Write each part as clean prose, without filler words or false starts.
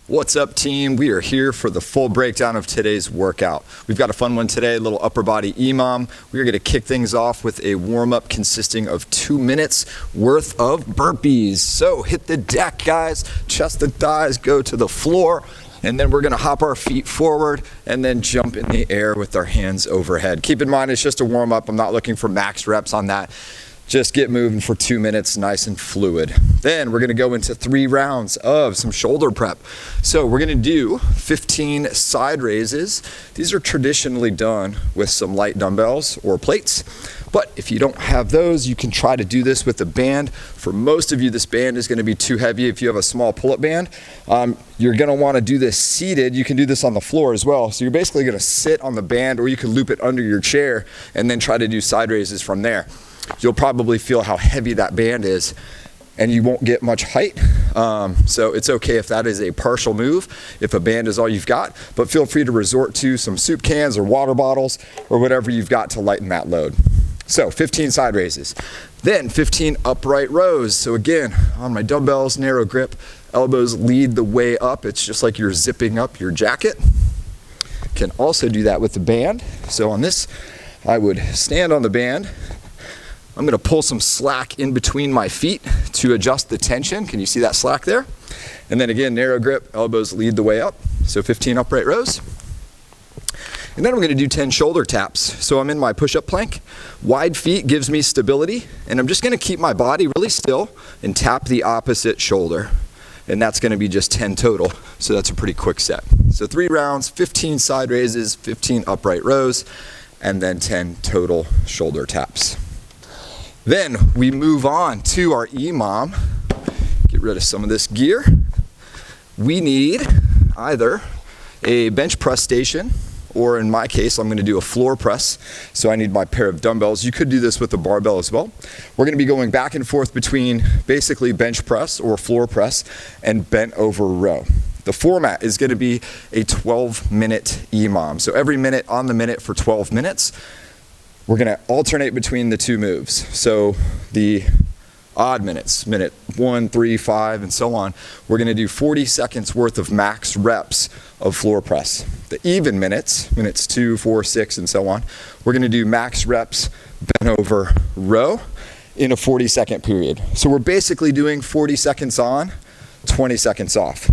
What's up, team? We are here for the full breakdown of today's workout. We've got a fun one today, a little upper body EMOM. We are going to kick things off with a warm-up consisting of 2 minutes worth of burpees. So hit the deck, guys. Chest and thighs go to the floor, and then we're going to hop our feet forward and then jump in the air with our hands overhead. Keep in mind, it's just a warm-up. I'm not looking for max reps on that. Just get moving for 2 minutes, nice and fluid. Then we're gonna go into 3 rounds of some shoulder prep. So we're gonna do 15 side raises. These are traditionally done with some light dumbbells or plates. But if you don't have those, you can try to do this with a band. For most of you, this band is gonna be too heavy. If you have a small pull-up band, you're gonna wanna do this seated. You can do this on the floor as well. So you're basically gonna sit on the band, or you can loop it under your chair and then try to do side raises from there. You'll probably feel how heavy that band is, and you won't get much height. So it's okay if that is a partial move, if a band is all you've got, but feel free to resort to some soup cans or water bottles or whatever you've got to lighten that load. So 15 side raises, then 15 upright rows. So again, on my dumbbells, narrow grip, elbows lead the way up. It's just like you're zipping up your jacket. Can also do that with the band. So on this, I would stand on the band. I'm gonna pull some slack in between my feet to adjust the tension. Can you see that slack there? And then again, narrow grip, elbows lead the way up. So 15 upright rows. And then I'm gonna do 10 shoulder taps. So I'm in my push-up plank. Wide feet gives me stability, and I'm just gonna keep my body really still and tap the opposite shoulder. And that's gonna be just 10 total. So that's a pretty quick set. So 3 rounds, 15 side raises, 15 upright rows, and then 10 total shoulder taps. Then we move on to our EMOM. Get rid of some of this gear. We need either a bench press station, or in my case, I'm gonna do a floor press. So I need my pair of dumbbells. You could do this with a barbell as well. We're gonna be going back and forth between basically bench press or floor press and bent over row. The format is gonna be a 12-minute EMOM. So every minute on the minute for 12 minutes. We're gonna alternate between the 2 moves. So the odd minutes, minute 1, 3, 5, and so on, we're gonna do 40 seconds worth of max reps of floor press. The even minutes, minutes 2, 4, 6, and so on, we're gonna do max reps bent over row in a 40-second period. So we're basically doing 40 seconds on, 20 seconds off.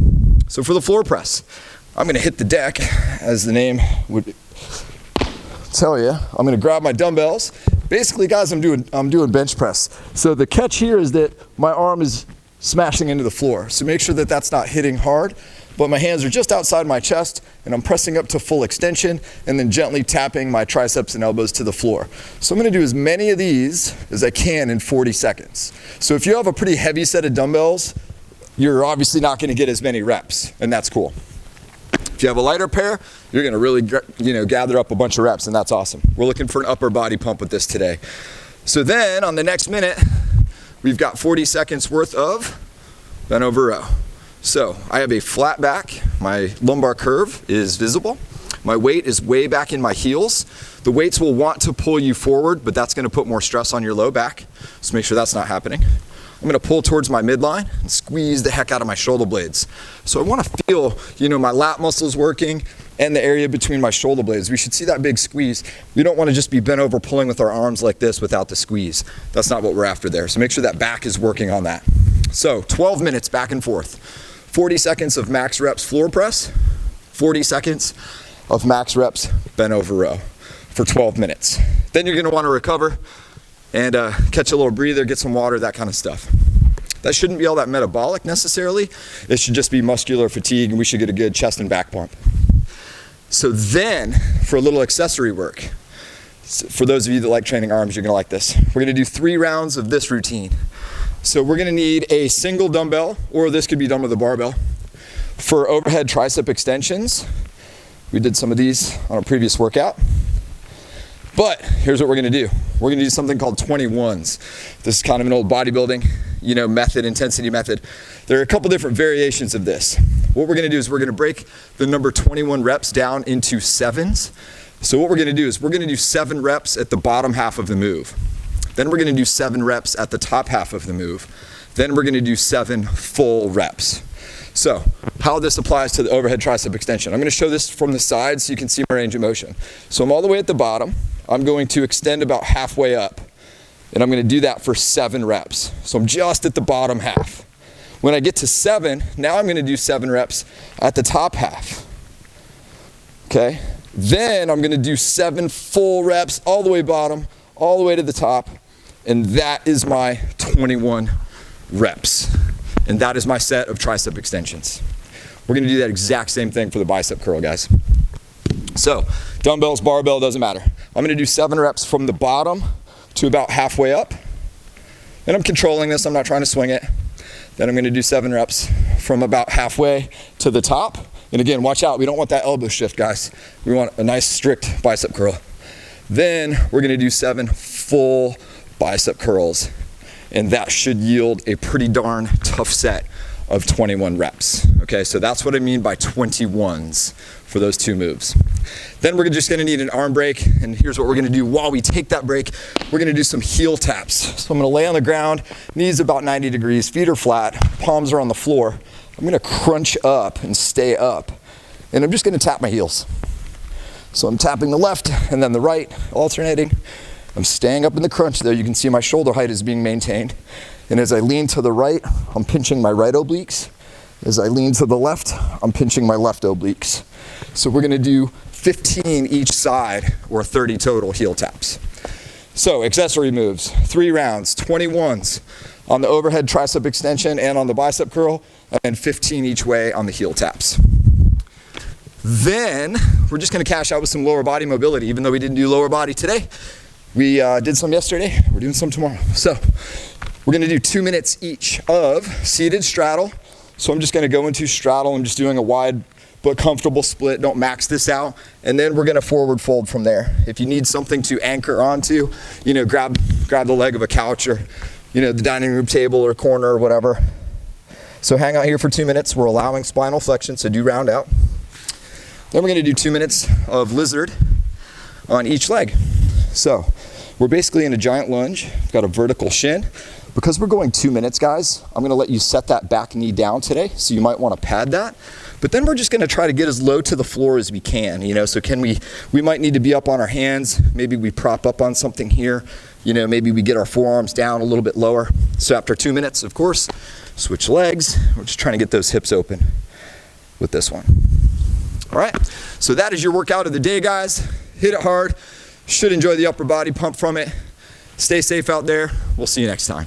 So for the floor press, I'm gonna hit the deck, as the name would tell you. I'm gonna grab my dumbbells. Basically, guys, I'm doing bench press. So the catch here is that my arm is smashing into the floor. So make sure that that's not hitting hard, but my hands are just outside my chest, and I'm pressing up to full extension and then gently tapping my triceps and elbows to the floor. So I'm gonna do as many of these as I can in 40 seconds. So if you have a pretty heavy set of dumbbells, you're obviously not gonna get as many reps, and that's cool. If you have a lighter pair, you're gonna really, gather up a bunch of reps, and that's awesome. We're looking for an upper body pump with this today. So then on the next minute, we've got 40 seconds worth of bent over row. So I have a flat back, my lumbar curve is visible. My weight is way back in my heels. The weights will want to pull you forward, but that's gonna put more stress on your low back. So make sure that's not happening. I'm gonna pull towards my midline and squeeze the heck out of my shoulder blades. So I wanna feel, my lat muscles working and the area between my shoulder blades. We should see that big squeeze. We don't wanna just be bent over pulling with our arms like this without the squeeze. That's not what we're after there. So make sure that back is working on that. So 12 minutes back and forth. 40 seconds of max reps floor press, 40 seconds of max reps bent over row for 12 minutes. Then you're gonna wanna recover and catch a little breather, get some water, that kind of stuff. That shouldn't be all that metabolic necessarily. It should just be muscular fatigue, and we should get a good chest and back pump. So then, for a little accessory work, for those of you that like training arms, you're gonna like this. We're gonna do 3 rounds of this routine. So we're gonna need a single dumbbell, or this could be done with a barbell. For overhead tricep extensions, we did some of these on a previous workout. But here's what we're gonna do. We're gonna do something called 21s. This is kind of an old bodybuilding, method, intensity method. There are a couple different variations of this. What we're gonna do is we're gonna break the number 21 reps down into 7s. So what we're gonna do is we're gonna do 7 reps at the bottom half of the move. Then we're gonna do 7 reps at the top half of the move. Then we're gonna do 7 full reps. So how this applies to the overhead tricep extension. I'm going to show this from the side so you can see my range of motion. So I'm all the way at the bottom. I'm going to extend about halfway up. And I'm going to do that for 7 reps. So I'm just at the bottom half. When I get to 7, now I'm going to do 7 reps at the top half. Okay? Then I'm going to do 7 full reps all the way bottom, all the way to the top. And that is my 21 reps. And that is my set of tricep extensions. We're going to do that exact same thing for the bicep curl, guys. So dumbbells, barbell, doesn't matter. I'm going to do 7 reps from the bottom to about halfway up. And I'm controlling this, I'm not trying to swing it. Then I'm going to do 7 reps from about halfway to the top. And again, watch out, we don't want that elbow shift, guys. We want a nice strict bicep curl. Then we're going to do 7 full bicep curls. And that should yield a pretty darn tough set of 21 reps. Okay, so that's what I mean by 21s for those 2 moves. Then we're just gonna need an arm break, and here's what we're gonna do while we take that break. We're gonna do some heel taps. So I'm gonna lay on the ground, knees about 90 degrees, feet are flat, palms are on the floor. I'm gonna crunch up and stay up, and I'm just gonna tap my heels. So I'm tapping the left and then the right, alternating. I'm staying up in the crunch there. You can see my shoulder height is being maintained. And as I lean to the right, I'm pinching my right obliques. As I lean to the left, I'm pinching my left obliques. So we're gonna do 15 each side, or 30 total heel taps. So accessory moves, 3 rounds, 21s on the overhead tricep extension and on the bicep curl, and 15 each way on the heel taps. Then we're just gonna cash out with some lower body mobility, even though we didn't do lower body today. We did some yesterday, we're doing some tomorrow. So we're gonna do 2 minutes each of seated straddle. So I'm just gonna go into straddle. I'm just doing a wide but comfortable split. Don't max this out. And then we're gonna forward fold from there. If you need something to anchor onto, grab the leg of a couch, or the dining room table or corner or whatever. So hang out here for 2 minutes. We're allowing spinal flexion, so do round out. Then we're gonna do 2 minutes of lizard on each leg. So we're basically in a giant lunge. We've got a vertical shin. Because we're going 2 minutes, guys, I'm gonna let you set that back knee down today, so you might wanna pad that. But then we're just gonna try to get as low to the floor as we can, so we might need to be up on our hands. Maybe we prop up on something here. Maybe we get our forearms down a little bit lower. So after 2 minutes, of course, switch legs. We're just trying to get those hips open with this one. All right, so that is your workout of the day, guys. Hit it hard. Should enjoy the upper body pump from it. Stay safe out there. We'll see you next time.